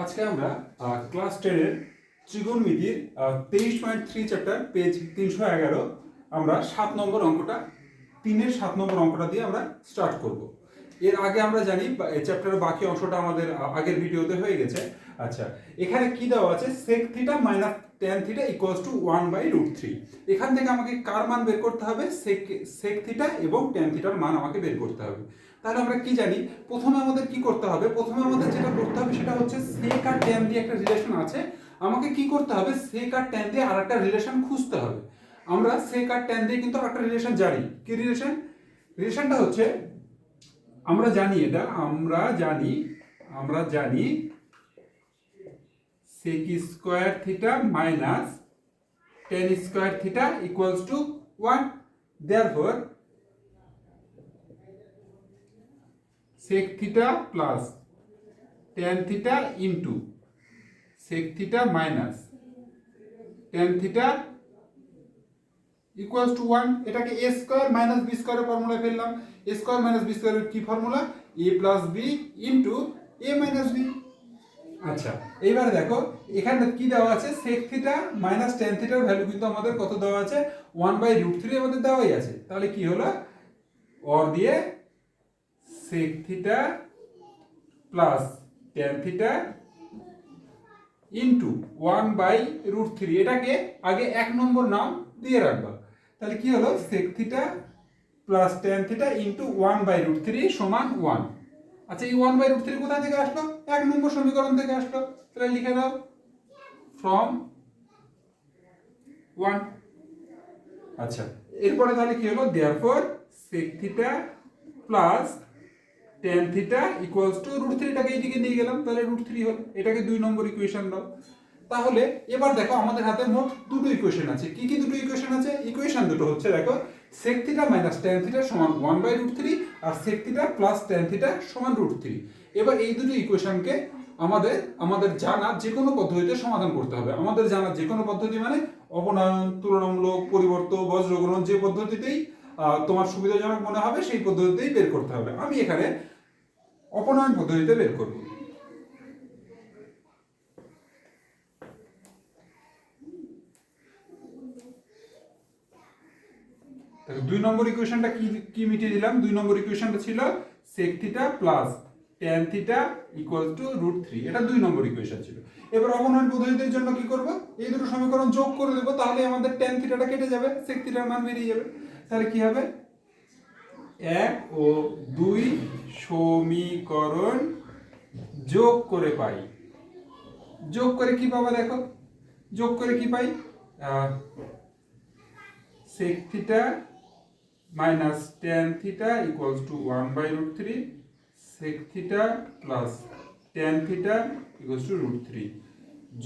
আজকে আমরা class 10-এর ত্রিগোণমিতির 23.3 chapter page 311 আমরা 7 নম্বর অঙ্কটা 3-এর 7 নম্বর অঙ্কটা দিয়ে আমরা স্টার্ট করব। এর আগে আমরা জানি এই চ্যাপ্টারের বাকি অংশটা আমাদের আগের ভিডিওতে হয়ে গেছে। আচ্ছা, এখানে কি দেওয়া আছে sec theta minus tan theta equals two 1/√3। এখান থেকে আমাকে কার মান বের করতে হবে? sec থিটা এবং tan থিটার মান আমাকে বের করতে হবে। তাহলে আমরা কি জানি? প্রথমে আমাদের কি করতে হবে? প্রথমে আমাদের যেটা করতে হবে সেটা হচ্ছে sec আর tan দিয়ে একটা রিলেশন আছে। আমাকে কি করতে হবে? sec আর tan দিয়ে আরেকটা রিলেশন খুঁজতে হবে। আমরা sec আর tan দিয়ে কিন্তু আরেকটা রিলেশন জানি। কি রিলেশন? রিলেশনটা হচ্ছে আমরা জানি sec square theta minus tan square theta equals two 1। Therefore sec theta plus tan theta into sec theta minus tan theta equals two 1। এটাকে a স্কয়ার মাইনাস b স্কয়ারের ফর্মুলায় ফেললাম। a স্কয়ার মাইনাস b স্কয়ারের কি formula? a plus b into a minus b। আচ্ছা, এইবার দেখো এখানে কি দেওয়া আছে? sec থিটা মাইনাস tan থিটার ভ্যালু কিন্তু আমাদের কত দেওয়া আছে? 1/√3 আমাদের দেওয়াই আছে। তাহলে কি হলো? অর দিয়ে sec theta plus tan theta into 1/√3। এটাকে আগে 1 নম্বর নাম দিয়ে রাখবা। তাহলে কি হলো? sec theta plus tan theta into 1/√3 সমান 1। আচ্ছা, এই 1/√3 কোথা থেকে আসলো? 1 নম্বর সমীকরণ থেকে আসলো। তাহলে লিখে দাও ফ্রম 1। আচ্ছা, এরপরে তাহলে কি হলো? Therefore sec theta plus tan theta equals two √3। টাকে এইদিকে নিয়ে গেলাম, তাহলে √3 হলো। এটাকে 2 নম্বর ইকুয়েশন দাও। তাহলে এবার দেখো আমাদের হাতে মোট দুটো ইকুয়েশন আছে। কি কি দুটো ইকুয়েশন আছে? ইকুয়েশন দুটো হচ্ছে, দেখো sec theta minus tan theta সমান 1/√3 আর sec theta plus tan theta সমান √3। এবার এই দুটো ইকুয়েশনকে আমাদের জানা যে কোনো পদ্ধতিতে সমাধান করতে হবে। আমাদের জানা যে কোনো পদ্ধতি মানে অপনয়ন, তুলনামূলক, পরিবর্তন, বজ্রগ্রহণ, যে পদ্ধতিতেই তোমার সুবিধাজনক মনে হবে সেই পদ্ধতিতেই বের করতে হবে। আমি এখানে অপনয়ন পদ্ধতিতে বের করব। দেখো 2 নম্বর ইকুয়েশনটা কি মিটিয়ে দিলাম? 2 নম্বর ইকুয়েশনটা ছিল sec theta plus tan theta equal to √3। এটা 2 নম্বর ইকুয়েশন ছিল। এবার অপনয়ন পদ্ধতির জন্য কি করব? এই দুটো সমীকরণ যোগ করে দেব, তাহলে আমাদের tan থিটাটা কেটে যাবে, sec থিটার মান বেরিয়ে যাবে। তাহলে কি হবে? 1 ও 2 সমীকরণ যোগ করে পাই। যোগ করে কি পাবো? দেখো যোগ করে কি পাই? sec theta minus tan theta equals two 1/√3, sec theta plus tan theta equals two √3।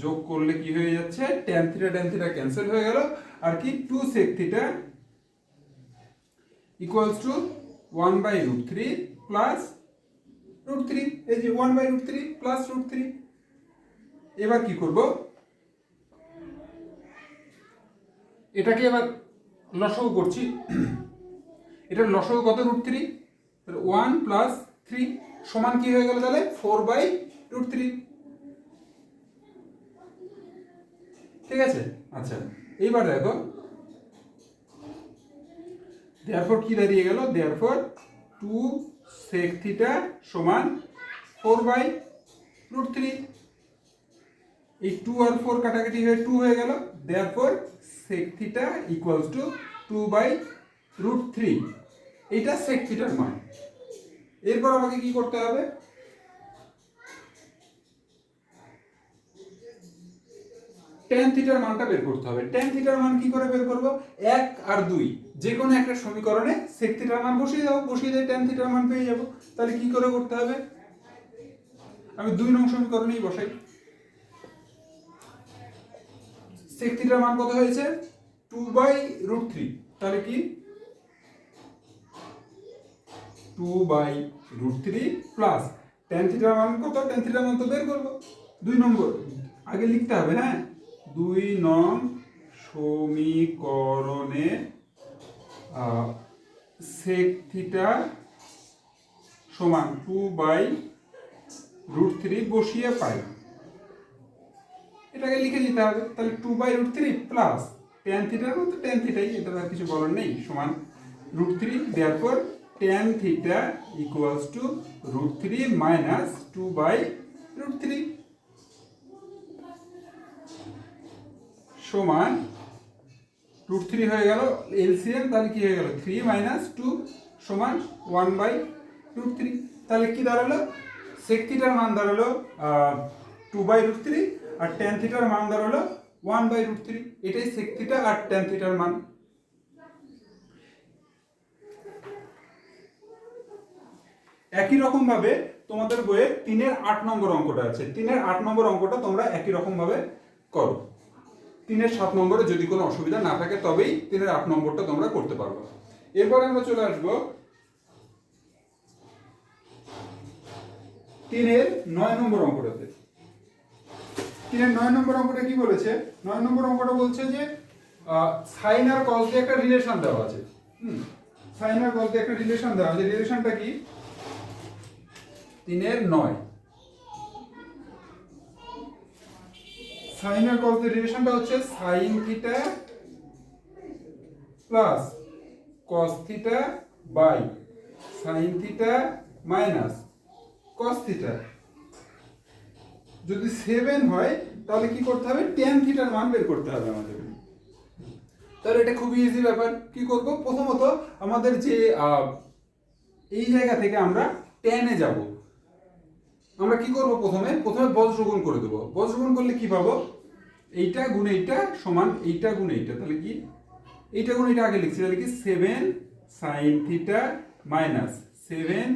যোগ করলে কি হয়ে যাচ্ছে? tan থিটা ক্যান্সেল হয়ে গেল। আর কি 2 sec theta equals two 1/√3 plus √3। এই যে 1/√3 প্লাস √3। এবার কি করব? এটাকে এবার লসাগু করছি। এটার লসাগু কত? √3। 1 প্লাস 3 সমান কি হয়ে গেল? তাহলে 4/√3। ঠিক আছে। আচ্ছা, এইবার দেখো দেয়ারফর কি দাঁড়িয়ে গেল? দেয়ারফর 2 sec থিটা সমান 4/√3। এই 2 আর 4 কাটাকাটি হয়ে 2 হয়ে গেল। Therefore sec theta equals two 2/√3। এইটা sec থিটার মান। এরপর আমাকে কি করতে হবে? tan থিটার মানটা বের করতে হবে। tan থিটার মান কি করে বের করব? 1 আর 2 যে কোনো একটা সমীকরণে sec থিটার মান বসিয়ে দাও, বসিয়ে দিয়ে tan থিটার মান পেয়ে যাব। তাহলে কি করে করতে হবে? আমি 2 নং সমীকরণেই বসাই। sec থিটার মান কত হয়েছে? 2/√3। তাহলে কি 2/√3 প্লাস tan থিটার মান কত? tan থিটার মান তো বের করব। 2 নম্বর আগে লিখতে হবে, হ্যাঁ। 2 নং সমীকরণে sec থিটা সমান 2/√3 বসিয়ে পাই। এটাকে লিখে দিতে হবে। তাহলে 2/√3 প্লাস ট্যান থিটার মতো ট্যান থিটাই, এটা আর কিছু বলার নেই, সমান √3। Therefore tan theta equals two √3 minus 2/√3 সমান √3 হয়ে গেল এলসিএম, তাহলে কি হয়ে গেল 3 মাইনাস 2 সমান 1/√3। তাহলে কি দাঁড়ালো, সেক থিটার মান দাঁড়ালো 2/√3 আর ট্যান থিটার মান দাঁড়ালো 1/√3। এটাই সেক থিটা আর ট্যান থিটার মান। একই রকম ভাবে তোমাদের বইয়ে 3-এর 8 নম্বর অঙ্কটা আছে, 3-এর 8 নম্বর অঙ্কটা তোমরা একই রকম ভাবে করো। 3-এর 7 নম্বরে যদি কোনো অসুবিধা না থাকে তবেই 3-এর 8 নম্বরটা তোমরা করতে পারবে। এরপর আমরা চলে আসবো 3-এর 9 নম্বর অঙ্কটাতে। 3-এর 9 নম্বর অঙ্কটা কি বলেছে, 9 নম্বর অঙ্কটা বলছে যে সাইন আর কস দিয়ে একটা রিলেশন দেওয়া আছে। সাইন আর কস দিয়ে একটা রিলেশন দেওয়া আছে। রিলেশনটা কি, 3-এর 9 সাইন আর কস এর রিলেশনটা হচ্ছে sine theta plus cos theta by sine theta minus cos theta. যদি 7 হয় তাহলে কি করতে হবে, ট্যান থিটার মান বের করতে হবে আমাদের। তাহলে এটা খুবই ইজি ব্যাপার। কি করব, প্রথমত আমাদের যে এই জায়গা থেকে আমরা ট্যানে যাব, আমরা কি করব, প্রথমে বজ্রগুণ করে দেবো। বজ্রগুণ করলে কি পাবো, এইটা গুণ এইটা সমান এইটা গুণ এইটা। তাহলে কি এইটা গুণ এইটা আগে লিখছি, তাহলে কি 7 sine theta minus 7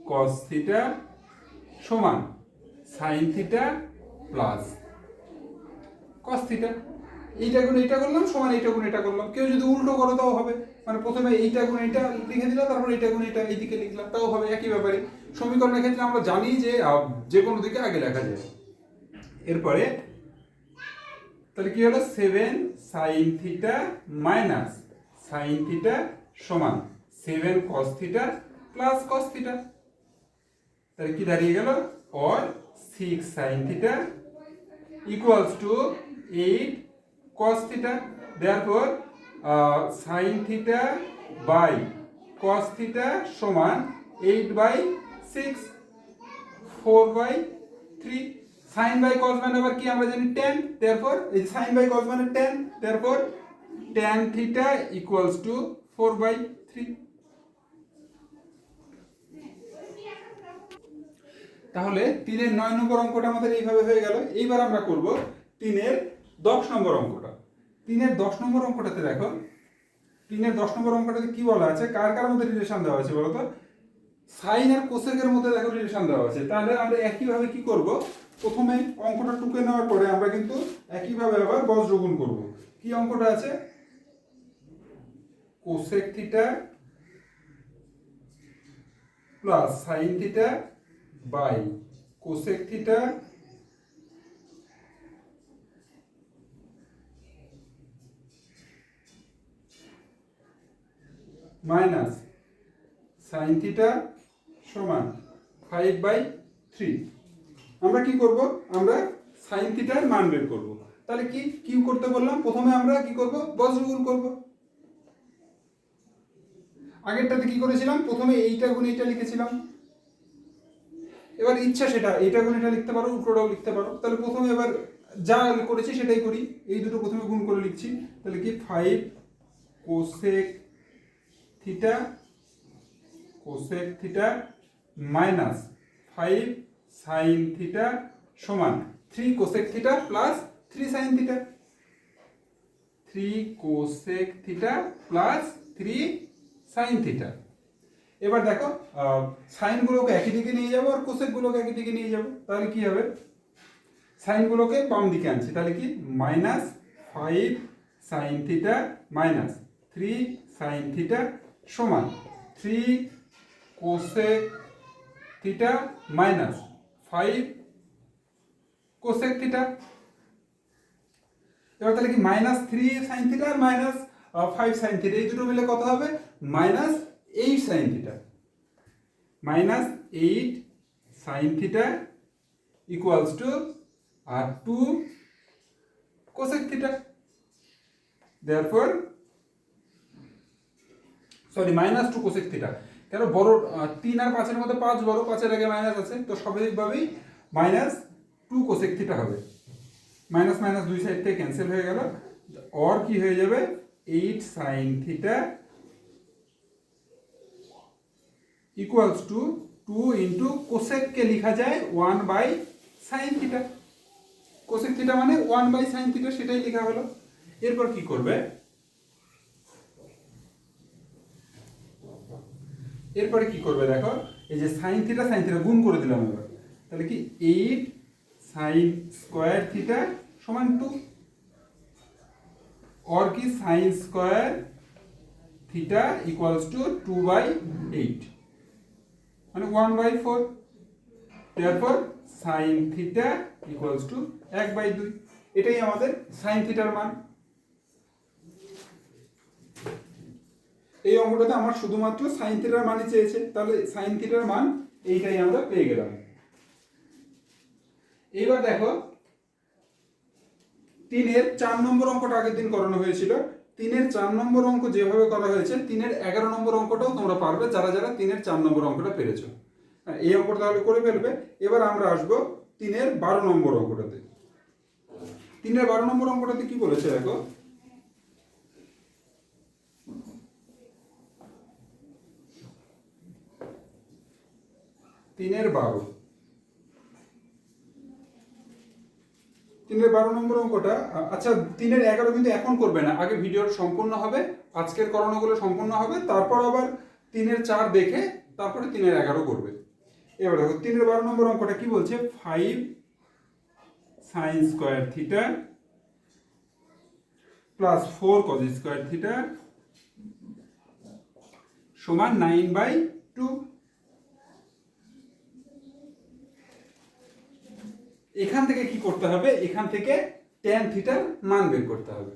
cos theta সমান sine theta plus cos theta. এইটা গুণ এইটা করলাম সমান এইটা গুণ এটা করলাম। কেউ যদি উল্টো করো তাও হবে, মানে প্রথমে এইটা গুণ এইটা লিখে দিলাম, তারপর এইটা গুণ এইটা এইদিকে লিখলাম, তাও হবে একই ব্যাপারে। সমীকরণের ক্ষেত্রে আমরা জানি যে কোনো দিকে আগে লেখা যায়। এরপরে তাহলে কি হলো, 7 sine theta minus sine theta সমান 7 cos theta plus cos theta. তাহলে কি দাঁড়িয়ে গেল, or 6 sine theta equals two 8 cos theta. Therefore sin theta by cos theta সমান 8/6 4/3। sin by cos মানে আবার কি আমরা জানি tan, therefore এই sin by cos মানে tan, therefore tan theta equals to 4/3। তাহলে 3-এর 9 নম্বর অঙ্কটা আমাদের এইভাবে হয়ে গেল। এইবার আমরা করব 3-এর 10 নম্বর অঙ্কটা। 3-এর 10 নম্বর অঙ্কটাতে দেখো, 3-এর 10 নম্বর অঙ্কটাতে কি বলা আছে, কার কার মধ্যে রিলেশন দেওয়া আছে বলো তো, সাইন আর কোসেকের মধ্যে দেখো রিলেশন দেওয়া আছে। তাহলে আমরা একইভাবে কি করব, প্রথমে অঙ্কটা টুকে নেওয়ার পরে আমরা কিন্তু একইভাবে আবার বজ্রগুণ করব। কি অঙ্কটা আছে, cosec theta plus sine theta by cosec theta minus sine theta সমান 5/3। আমরা কি করব, আমরা সাইন থিটার মান বের করব। তাহলে কি করতে বললাম, প্রথমে আমরা কি করব, বজ্রগুণ করব। আগেরটাতে কি করেছিলাম, প্রথমে এইটা গুণ এইটা লিখেছিলাম। এবার ইচ্ছা সেটা এইটা গুণ এটা লিখতে পারো, উল্টোটাও লিখতে পারো। তাহলে প্রথমে এবার যা করেছি সেটাই করি, এই দুটো প্রথমে গুণ করে লিখছি। তাহলে কি 5 cosec theta minus 5 sign theta সমান 3 cosec theta plus 3 sine theta. 3 cosec theta plus 3 sine theta. এবার দেখো সাইনগুলোকে একই দিকে নিয়ে যাবো আর কোসেকগুলোকে একই দিকে নিয়ে যাবো। তাহলে কি হবে, সাইনগুলোকে বাম দিকে আনছি, তাহলে কি minus 5 sign theta minus 3 sign theta সমান 3 cosec theta minus 5 cosec theta. এবার তাহলে কি মাইনাস 3 সাইন থিটা আর মাইনাস 5 সাইন থিটা, এই দুটো মিলে কত হবে, minus 8 sign theta. Minus 8 sine theta equals to 2 cosec theta. Therefore -2 cosec theta. কেন বড় 3 আর 5 এর মধ্যে 5 বড়, 5 এর আগে মাইনাস আছে, তো স্বাভাবিকভাবেই -2 কোসেক থিটা হবে। মাইনাস মাইনাস দুই সাইড থেকে ক্যান্সেল হয়ে গেল, और কি হয়ে যাবে 8 sin theta equals to 2 into cosec কে লেখা যায় 1 by sine theta. Cosec theta মানে 1 বাই সাইন থিটা, সেটাই লেখা হলো। এরপর কি করবে, এরপরে কি করবে দেখো, এই যে সাইন থিটা গুণ করে দিলাম এবার, তাহলে কি 8 সাইন স্কয়ার থিটা সমান 2, और কি sine square theta equals two 2/8 মানে 1/4। তারপর সাইন থিটা ইকুয়ালস টু 1/2। এটাই আমাদের সাইন থিটার মান। এই অঙ্কটাতে আমার শুধুমাত্র সাইন থিটার মানই চেয়েছে, তাহলে সাইন থিটার মান এইটাই আমরা পেয়ে গেলাম। এবার দেখো 3 এর 4 নম্বর অঙ্কটা আগের দিন করানো হয়েছিল। 3 এর 4 নম্বর অঙ্ক যেভাবে করা হয়েছে 3 এর 11 নম্বর অঙ্কটাও তোমরা পারবে, যারা যারা 3 এর 4 নম্বর অঙ্কটা পেরেছো। এই অঙ্কটা তাহলে করে ফেলবে। এবার আমরা আসবো 3 এর 12 নম্বর অঙ্কটাতে। 3 এর 12 নম্বর অঙ্কটাতে কি বলেছে দেখো, তিনের 12 নম্বর অঙ্কটা। আচ্ছা 3 এর 11 কিন্তু এখন করবে না, আগে ভিডিওর সম্পূর্ণ হবে, আজকের করানোগুলো সম্পূর্ণ হবে, তারপর আবার 3 এর 4 দেখে তারপরে 3 এর 11 করবে। এবার দেখো 3 এর 12 নম্বর অঙ্কটা কি বলছে, 5 sin square theta plus 4 cos square theta সমান 9/2। এখান থেকে কি করতে হবে, এখান থেকে tan থিটার মান বের করতে হবে।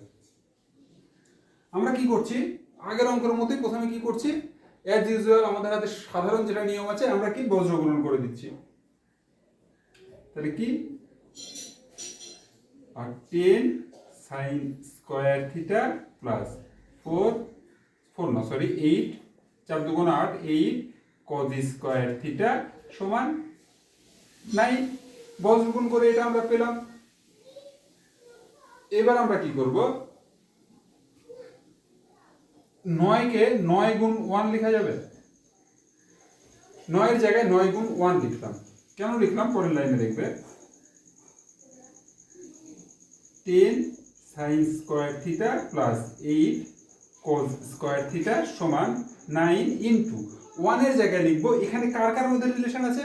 আমরা কি করছি, আগের অঙ্কের মতোই প্রথমে কি করছি, অ্যাজ ইউজুয়াল আমাদের হাতে সাধারণ যেটা নিয়ম আছে আমরা কি বজ্রগুণন করে দিচ্ছি। তাহলে কি 10 sin square theta plus 8 4 2 8 8 cos square theta সমান 9। বজ্রগুণ করে এটা আমরা পেলাম। এবার আমরা কি করব, 9 কে 9 গুণ 1 লেখা যাবে, 9 এর জায়গায় 9 গুণ 1 লিখলাম। কেন লিখলাম পরের লাইনে দেখবে, 10 sin square theta plus 8 cos square theta সমান 9 ইনটু 1 এর জায়গায় লিখব, এখানে কার কার মধ্যে রিলেশন আছে,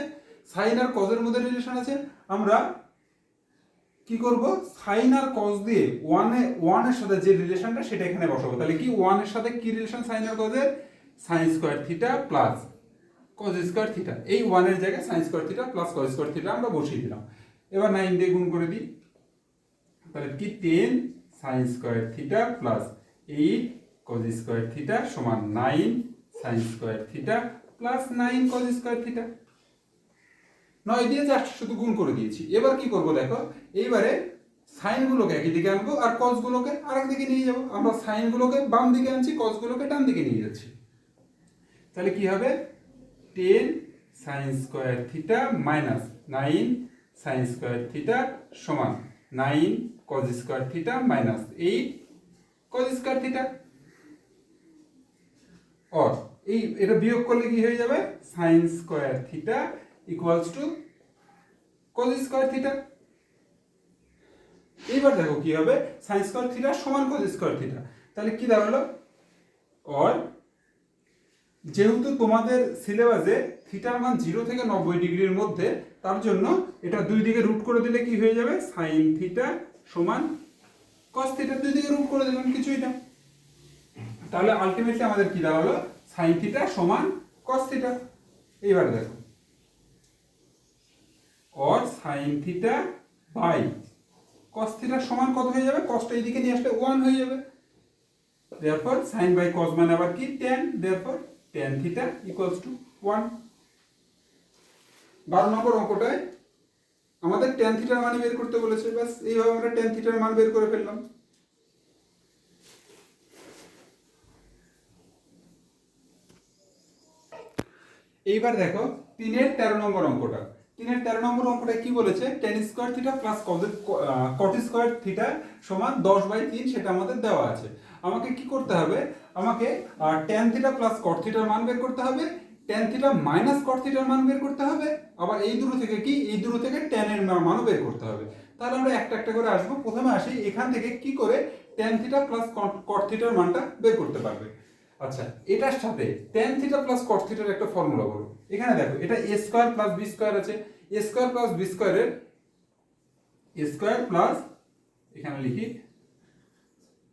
সাইন আর কজ এর মধ্যে রিলেশন আছে। আমরা কি করব, সাইন আর কজ দিয়ে 1 এর সাথে যে রিলেশনটা সেটা এখানে বসাবো। তাহলে কি 1 এর সাথে কি রিলেশন সাইন আর কজ এর, sine square theta plus cos square theta. এই 1 এর জায়গায় sine square theta plus cos square theta আমরা বসিয়ে দিলাম। এবার 9 দিয়ে গুণ করে দিই, তাহলে কি 10 sine square theta plus 8 cause square theta সমান 9 sine square theta plus 9 cause square theta. 9 দিয়ে জাস্ট শুধু গুণ করে দিয়েছি। এবার কি করব দেখো, এইবারে সাইনগুলোকে একই দিকে আনবো আর কসগুলোকে আরেক দিকে নিয়ে যাব। আমরা সাইনগুলোকে বাম দিকে আনছি, কসগুলোকে ডান দিকে নিয়ে যাচ্ছি। তাহলে কি হবে 10 sine square theta minus 9 sine square theta সমান 9 cause square theta minus 8 cause square theta. और এই এটা বিয়োগ করলে কি হয়ে যাবে, sine square theta equals two cause square theta. এইবার দেখো কি হবে, সাইন স্কয়ার থিটা সমান কজ স্কয়ার থিটা। তাহলে কি দাঁড়ালো, और যেহেতু তোমাদের সিলেবাসে থিটার মান 0 থেকে 90 ডিগ্রির মধ্যে, তার জন্য এটা দুই দিকে রুট করে দিলে কি হয়ে যাবে, সাইন থিটা সমান কস থিটা। দুই দিকে রুট করে দিলাম, কিছুই না। তাহলে আলটিমেটলি আমাদের কি দাঁড়ালো, সাইন থিটা সমান কস থিটা। এইবার দেখো, और sine theta by cos theta সমান কত হয়ে যাবে, কসটা এইদিকে নিয়ে আসলে 1 হয়ে যাবে। দেয়ারফর সাইন বাই কস মানে আবার কি tan, therefore tan theta equals two 1। 12 নম্বর অঙ্কটায় আমাদের ট্যান থিটার মান বের করতে বলেছে, ব্যাস এইভাবে আমরা ট্যান থিটার মান বের করে ফেললাম। এইবার দেখো 3-13 নম্বর অঙ্কটা। 3-13 নম্বর অঙ্কটা কি বলেছে, tan square theta plus cot square theta সমান 10/3, সেটা আমাদের দেওয়া আছে। আমাকে কি করতে হবে, আমাকে ট্যান থিটা প্লাস কট থিটার মান বের করতে হবে, ট্যান থিটা মাইনাস কট থিটার মান বের করতে হবে, আবার এই দুটো থেকে কি, এই দুটো থেকে ট্যানের মানও বের করতে হবে। তাহলে আমরা একটা একটা করে আসবো। প্রথমে আসি এখান থেকে কি করে ট্যান থিটা প্লাস কট থিটার মানটা বের করতে পারবে। আচ্ছা, এটার সাথে ট্যান থিটা প্লাস কট থিটার একটা ফর্মুলা বলো। এখানে দেখো এটা এ স্কয়ার প্লাস বি স্কয়ার আছে, এ স্কয়ার প্লাস বি স্কয়ারের এ স্কয়ার প্লাস, এখানে লিখি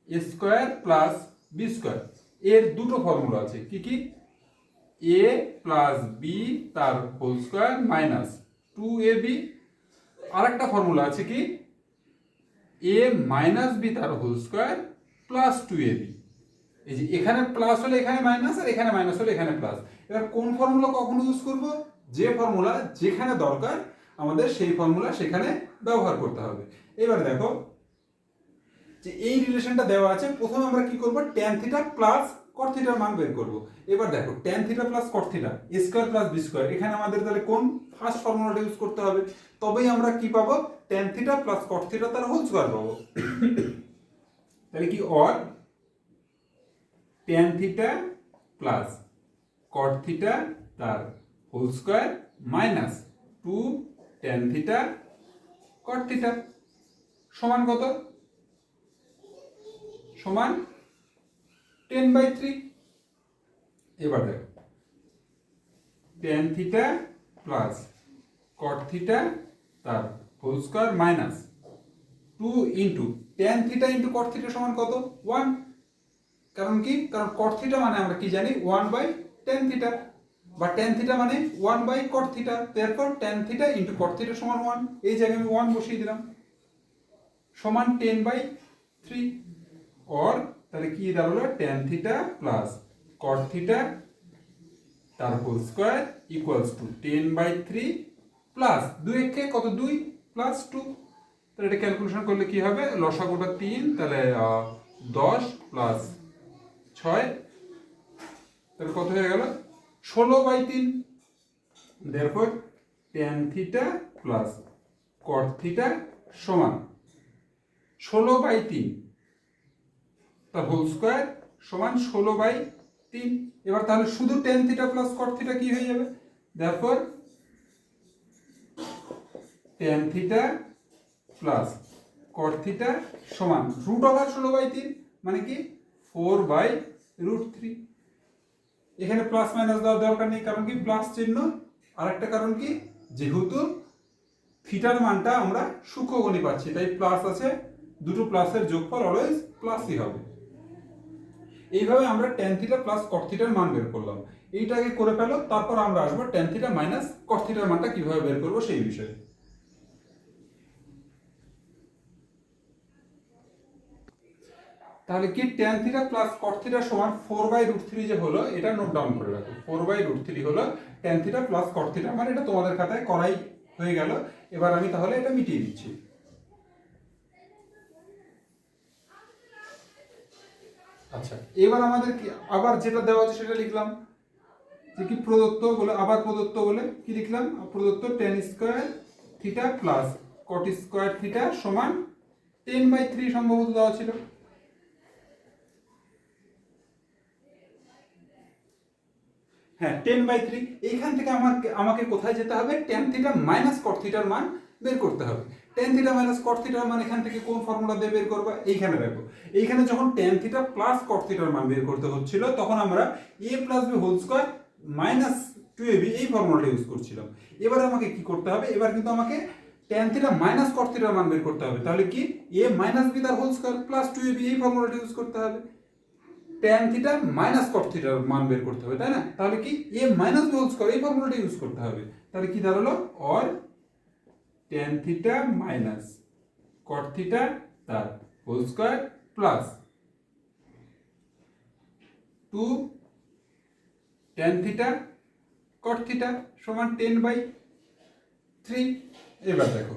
এ স্কয়ার প্লাস বি স্কয়ার, এর দুটো ফর্মুলা আছে, কি কি, এ প্লাস বি তার হোল স্কয়ার মাইনাস 2ab, আরেকটা ফর্মুলা আছে কি, এ মাইনাস বি তার হোল স্কয়ার প্লাস 2ab। এই যে এখানে প্লাস হলে এখানে মাইনাস, আর এখানে মাইনাস হলে এখানে প্লাস। এবার কোন ফর্মুলা কখন ইউজ করব, যে ফর্মুলা যেখানে দরকার আমাদের সেই ফর্মুলা সেখানে ব্যবহার করতে হবে। এবার দেখো যে এই রিলেশনটা দেওয়া আছে, প্রথমে আমরা কি করব, ট্যান থিটা প্লাস কট থিটার মান বের করব। এবার দেখো tan theta plus cot theta A square plus B square, এখানে আমাদের তাহলে কোন ফার্স্ট ফর্মুলাটা ইউজ করতে হবে, তবেই আমরা কি পাবো, tan theta plus cot theta তার হোল স্কয়ার পাবো। তাহলে কি, or tan theta plus cot theta তার whole square minus 2 tan theta cot theta সমান কত, সমান 10/3। এবার দেখো tan theta plus cot theta তার whole square minus 2 into tan theta into cot theta সমান কত, 1। কারণ কি, কারণ কট থিটা মানে আমরা কি জানি 1/tan থিটা, বা tan থিটা মানে 1/cot থিটা, তারপর tan theta into cot theta সমান 1, এই জায়গায় আমি 1 বসিয়ে দিলাম, সমান 10/3। और তাহলে কি দাঁড়ালো, tan theta plus cot theta তার whole square equals to 10/3 plus 2 একে কত, 2 প্লাস 2। তাহলে এটা ক্যালকুলেশন করলে কি হবে, লসাগুটা 3, তাহলে 10 প্লাস 6, তাহলে কত হয়ে গেল, 16/3। therefore tan theta plus cot theta সমান 16/3 তার হোল স্কয়ার সমান 16/3। এবার তাহলে শুধু tan theta plus cot theta কি হয়ে যাবে, therefore tan theta plus cot theta সমান √16/3, মানে কি 4/√3। এখানে প্লাস মাইনাস দেওয়ার দরকার নেই, কারণ কি প্লাস চিহ্ন, আরেকটা কারণ কি, যেহেতু থিটার মানটা আমরা সূক্ষ্মগণি পাচ্ছি তাই প্লাস আছে, দুটো প্লাসের যোগফল অলওয়েজ প্লাসই হবে। এইভাবে আমরা ট্যান থিটা প্লাস কট থিটার মান বের করলাম। এইটাকে করে ফেলো, তারপর আমরা আসবো ট্যান থিটা মাইনাস কট থিটার মানটা কিভাবে বের করবো সেই বিষয়ে। তাহলে কি tan theta plus cot theta সমান 4/√3 যে হলো, এটা নোট ডাউন করে রাখো। 4/√3 হলো tan theta plus cot theta, মানে এটা তোমাদের খাতায় করাই হয়ে গেল। এবার আমি তাহলে এটা মিটিয়ে দিচ্ছি। আচ্ছা, এবার আমাদের কি আবার যেটা দেওয়া আছে সেটা লিখলাম, যে কি প্রদত্ত বলে, আবার প্রদত্ত বলে কি লিখলাম, প্রদত্ত ট্যান স্কয়ার থিটা প্লাস কট স্কয়ার থিটা সমান 10/3 সম্ভবত দেওয়া ছিল। হ্যাঁ 10/3। এইখান থেকে আমাকে কোথায় যেতে হবে, ট্যান থিটা মাইনাস কট থিটার মান বের করতে হবে। ট্যান থিটা মাইনাস কট থিটার মান এখান থেকে কোন ফর্মুলা দিয়ে বের করবা, এইখানে দেখো, এইখানে যখন ট্যান থিটা প্লাস কট থিটার মান বের করতে হচ্ছিল তখন আমরা a plus B whole square minus 2ab এই ফর্মুলাটা ইউজ করছিলাম। এবার আমাকে কি করতে হবে, এবার কিন্তু আমাকে ট্যান থিটা মাইনাস কট থিটার মান বের করতে হবে। তাহলে কি a মাইনাস বি তার হোল স্কয়ার প্লাস 2ab এই ফর্মুলাটা ইউজ করতে হবে। ট্যান থিটা মাইনাস কট থিটার মান বের করতে হবে, তাই না? তাহলে কি A minus B whole square এই ফর্মুলাটা ইউজ করতে হবে। তাহলে কি দাঁড়ালো, or tan theta minus cot theta তার whole square plus 2 tan theta cot theta সমান 10/3। এবার দেখো,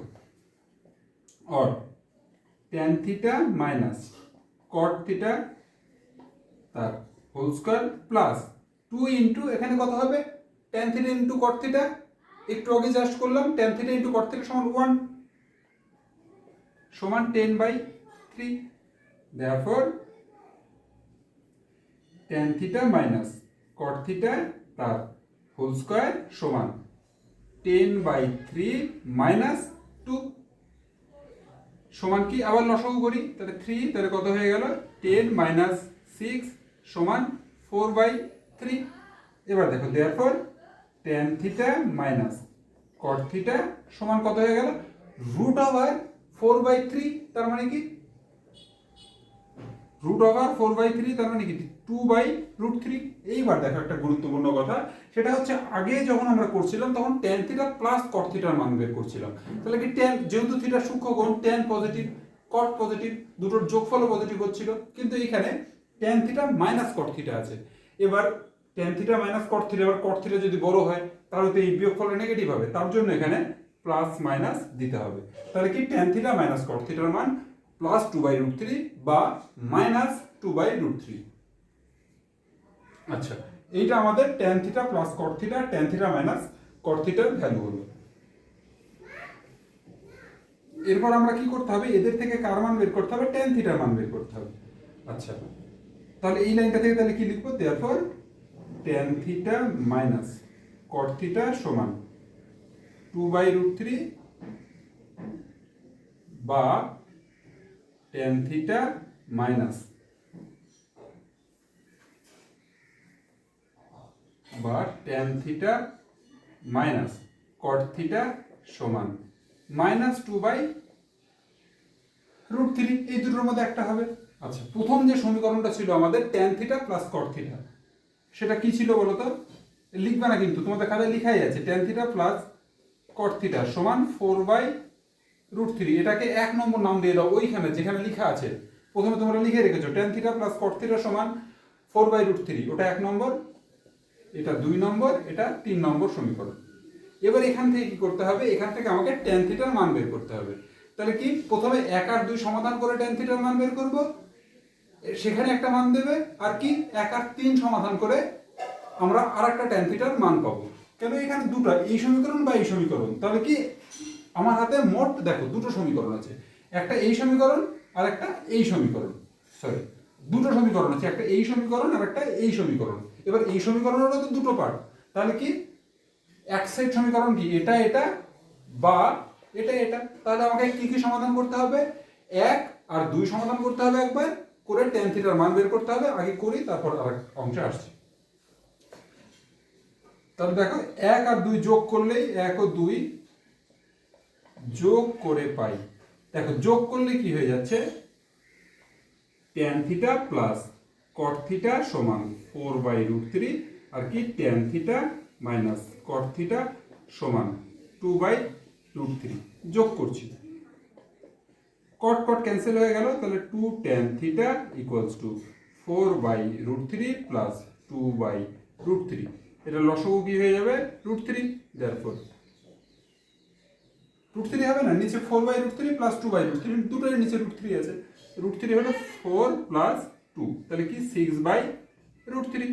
और tan theta minus cot theta তার হোল স্কয়ার প্লাস 2 ইনটু এখানে কত হবে tan theta into cot theta, একটু আগে জাস্ট করলাম tan theta into cot theta সমান 1 সমান 10/3, therefore tan theta minus cot theta তার হোল স্কয়ার সমান 10/3 মাইনাস 2 সমান কি আবার লসাগু করি, তাহলে 3, তাহলে কত হয়ে গেল 10 মাইনাস 6 সমান 4/3। এবার দেখো therefore tan theta minus cot theta সমান কত হয়ে গেল রুট ওভার 4/3, তার মানে কি রুট ওভার 4/3, তার মানে কি 2/√3। এইবার দেখো একটা গুরুত্বপূর্ণ কথা, সেটা হচ্ছে আগে যখন আমরা করছিলাম তখন tan থিটা প্লাস cot থিটার মান বের করছিলাম, তাহলে কি tan যেহেতু থিটা সূক্ষ্মকোণ tan পজিটিভ cot পজিটিভ দুটোর যোগফল পজিটিভ হচ্ছিল, কিন্তু এখানে tan theta minus cot theta আছে। এবার tan theta minus cot theta, এবার cot থিটা যদি বড় হয় তাহলে তো এই বিয়োগফলটা নেগেটিভ হবে, তার জন্য এখানে প্লাস মাইনাস দিতে হবে। তাহলে কি tan থিটা মাইনাস cot থিটার মান প্লাস 2/√3 বা মাইনাস 2/√3। আচ্ছা, এইটা আমাদের tan theta plus cot theta, tan theta minus cot থিটার ভ্যালু হলো। এরপর আমরা কি করতে হবে, এদের থেকে কার মান বের করতে হবে, tan থিটার মান বের করতে হবে। আচ্ছা, তাহলে এই লাইনটা থেকে তাহলে কি লিখবো, therefore tan theta minus cot theta সমান 2/√3 বা tan theta minus tan theta minus cot theta সমান মাইনাস 2/√3, এই দুটোর মধ্যে একটা হবে। আচ্ছা, প্রথম যে সমীকরণটা ছিল আমাদের tan theta plus cot theta, সেটা কি ছিল বলো তো, লিখবে না কিন্তু তোমাদের খাতায় লেখাই আছে tan theta plus cot theta সমান 4/√3। এটাকে 1 নম্বর নাম দিয়ে দাও, ওইখানে যেখানে লেখা আছে প্রথমে তোমরা লিখে রেখেছো tan theta plus cot theta সমান 4/√3, ওটা 1 নম্বর, এটা 2 নম্বর, এটা 3 নম্বর সমীকরণ। এবার এখান থেকে কি করতে হবে, এখান থেকে আমাকে tan থিটার মান বের করতে হবে। তাহলে কি প্রথমে 1 আর 2 সমাধান করে tan থিটার মান বের করব, সেখানে একটা মান দেবে, আর কি 1 আর 3 সমাধান করে আমরা আরেকটা tan থিটার মান পাবো। কেন এখানে দুটো, এই সমীকরণ বা এই সমীকরণ, তাহলে কি আমার হাতে মোট দেখো দুটো সমীকরণ আছে, একটা এই সমীকরণ আর একটা এই সমীকরণ, সরি দুটো সমীকরণ আছে, একটা এই সমীকরণ আর একটা এই সমীকরণ। এবার এই সমীকরণেরও তো দুটো পার্ট, তাহলে কি এক সেট সমীকরণ কি এটা এটা বা এটা এটা, তাহলে আমাকে কি কি সমাধান করতে হবে, 1 আর 2 সমাধান করতে হবে একবার করে tan থিটার মান বের করতে হবে, আগে করি তারপর আরেক অংশে আসছি। তাহলে দেখো 1 আর 2 যোগ করলেই 1 ও 2 যোগ করে পাই, দেখো যোগ করলে কি হয়ে যাচ্ছে tan theta plus cot theta সমান 4/√3, আর কি tan theta minus cot theta সমান 2/√3 যোগ করছি, cot cot ক্যান্সেল হয়ে গেল, তাহলে 2 tan theta equals two 4/√3 plus 2/√3, এটা লসাগু কি হয়ে যাবে √3, therefore √3 হবে না, নিচে 4/√3 প্লাস 2/√3, দুটোর নিচে √3 আছে, √3 হলো 4 প্লাস 2, তাহলে কি 6/√3।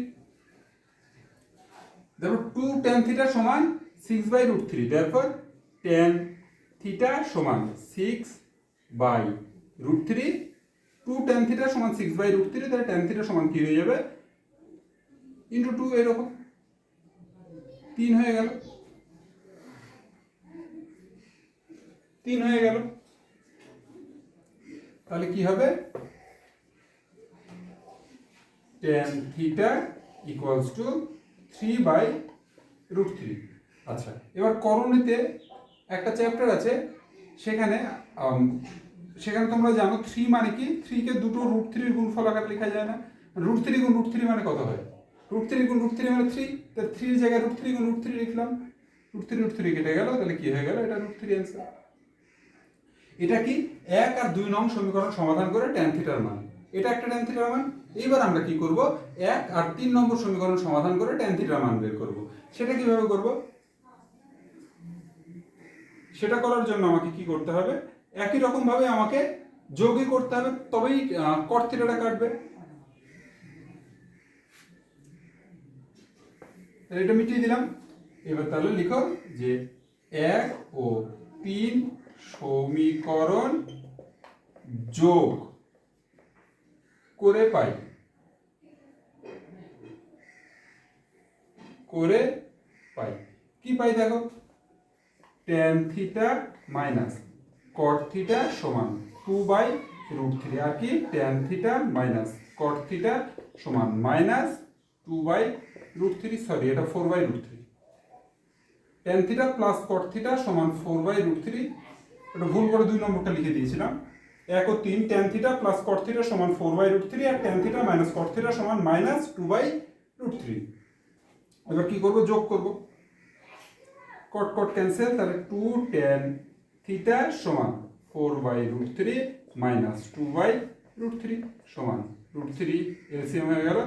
দেখো 2 tan থিটা সমান 6/√3, therefore tan থিটা সমান 6/√3, 2 tan থিটা সমান 6/√3, তাহলে tan থিটা সমান কি হয়ে যাবে ইনটু 2, এরকম 3 হয়ে গেল, 3 হয়ে গেল, তাহলে কি হবে tan থিটা ইকুয়ালস টু 3/√3। আচ্ছা, এবার করণীতে একটা চ্যাপ্টার আছে, সেখানে তোমরা জানো 3 মানে কি, 3 কে দুটো √3 এর গুণফল আকারে লেখা যায় না, √3 গুণ √3 মানে কত হয়, √3 গুণ √3 মানে 3, তাহলে 3 এর জায়গায় √3 গুণ √3 লিখলাম, √3 কেটে গেল, তাহলে কি হয়ে গেল, এটা √3 অ্যান্সার। এটা কি 1 আর 2 নং সমীকরণ সমাধান করে tan থিটার মান, এটা একটা tan থিটার মান। এইবার আমরা কি করব, 1 আর 3 নম্বর সমীকরণ সমাধান করে tan থিটার মান বের করব। সেটা কিভাবে করব, সেটা করার জন্য আমাকে কি করতে হবে, একই রকম ভাবে আমাকে যোগই করতে হবে, তবেই কট থিটাটা কাটবে। এটা মিটিয়ে দিলাম। এবার তাহলে লিখো যে 1 ও 3 সমীকরণ যোগ করে পাই কি পাই দেখো, tan theta minus cot theta সমান 2/√3, আর কি tan theta minus cot theta সমান মাইনাস 2/√3, সরি এটা 4/√3, tan theta plus cot theta সমান 4/√3, এটা ভুল করে 2 নম্বরটা লিখে দিয়েছিলাম। 1 ও 3 tan theta plus cot theta সমান 4/√3 আর tan theta minus cot theta সমান মাইনাস 2/√3। এবার কি করব, যোগ করব, cot cot ক্যান্সেল, তাহলে 2 tan থিটা সমান 4/√3 মাইনাস 2/√3 সমান √3, এলসিএম হয়ে গেল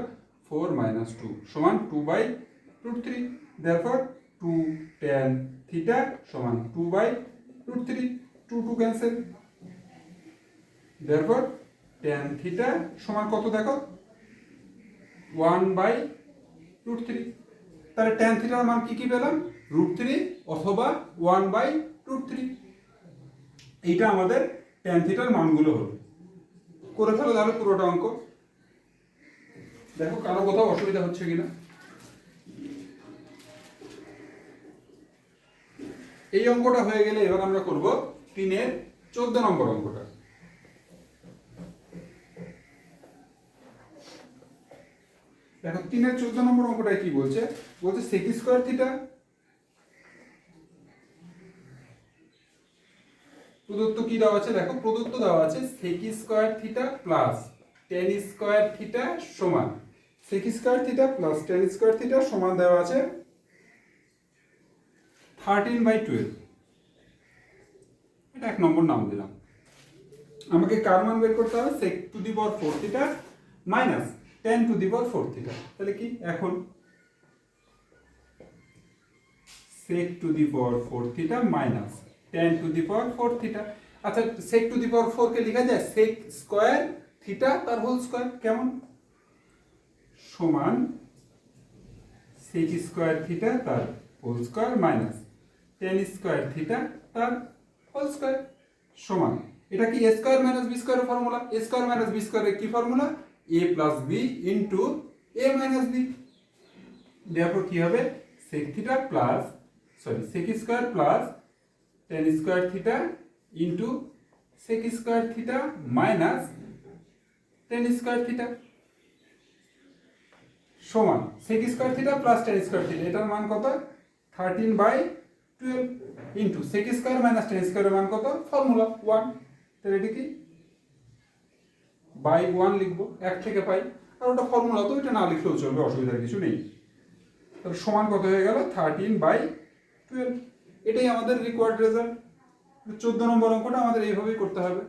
4 মাইনাস 2 সমান 2/√3। therefore 2 tan থিটা সমান 2/√3, 2 ক্যান্সেল, therefore tan থিটা সমান কত দেখো, 1/√3। তাহলে tan থিটার মান কি কি পেলাম, √3 অথবা 1/√3। এইটা আমাদের tan থিটার মানগুলো হলো। করে ফেলো তাহলে পুরোটা অঙ্ক, দেখো কারো কোথাও অসুবিধা হচ্ছে কিনা। এই অঙ্কটা হয়ে গেলে এবার আমরা করব 3-এর 14 নম্বর অঙ্কটা। দেখো 3-এর 14 নম্বর অঙ্কটা কি বলছে, বলছে sec স্কয়ার থিটা প্রদত্ত কি দেওয়া আছে, দেখো প্রদত্ত দেওয়া আছে sec square theta plus tan square theta সমান, sec square theta plus tan square theta সমান দেওয়া আছে 13/12। এটা 1 নম্বর নাম দিলাম। আমাকে কার মান বের করতে হবে, sec to the power 4 theta minus tan to the power 4 theta. তাহলে কি, এখন sec to the power 4 theta minus tan to the power 4 theta. আচ্ছা sec টু দি পাওয়ার 4 কে লেখা যায় sec স্কয়ার থিটা তার হোল স্কয়ার, কেমন, সমান sec স্কয়ার থিটা তার whole square minus tan square theta তার হোল স্কয়ার সমান, এটা কি a square minus b স্কয়ারের formula, a square minus b স্কয়ারের কি formula, a plus b into a minus b। therefore কি হবে, sec theta plus sec square plus tan square theta into sec square theta minus tan square theta সমান sec square theta plus tan square theta, এটার মান কত, 13/12 into sec square minus tan স্কয়ারের মান কত, formula 1। তাহলে এটা কি বাই 1 লিখবো, 1 থেকে পাই, আর ওটা ফর্মুলা তো এটা না লিখলেও চলবে, অসুবিধার কিছু নেই। তাহলে সমান কত হয়ে গেল, 13/12। এটাই আমাদের রিকোয়ার্ড রেজাল্ট। 14 নম্বর অঙ্কটা আমাদের এইভাবেই করতে হবে।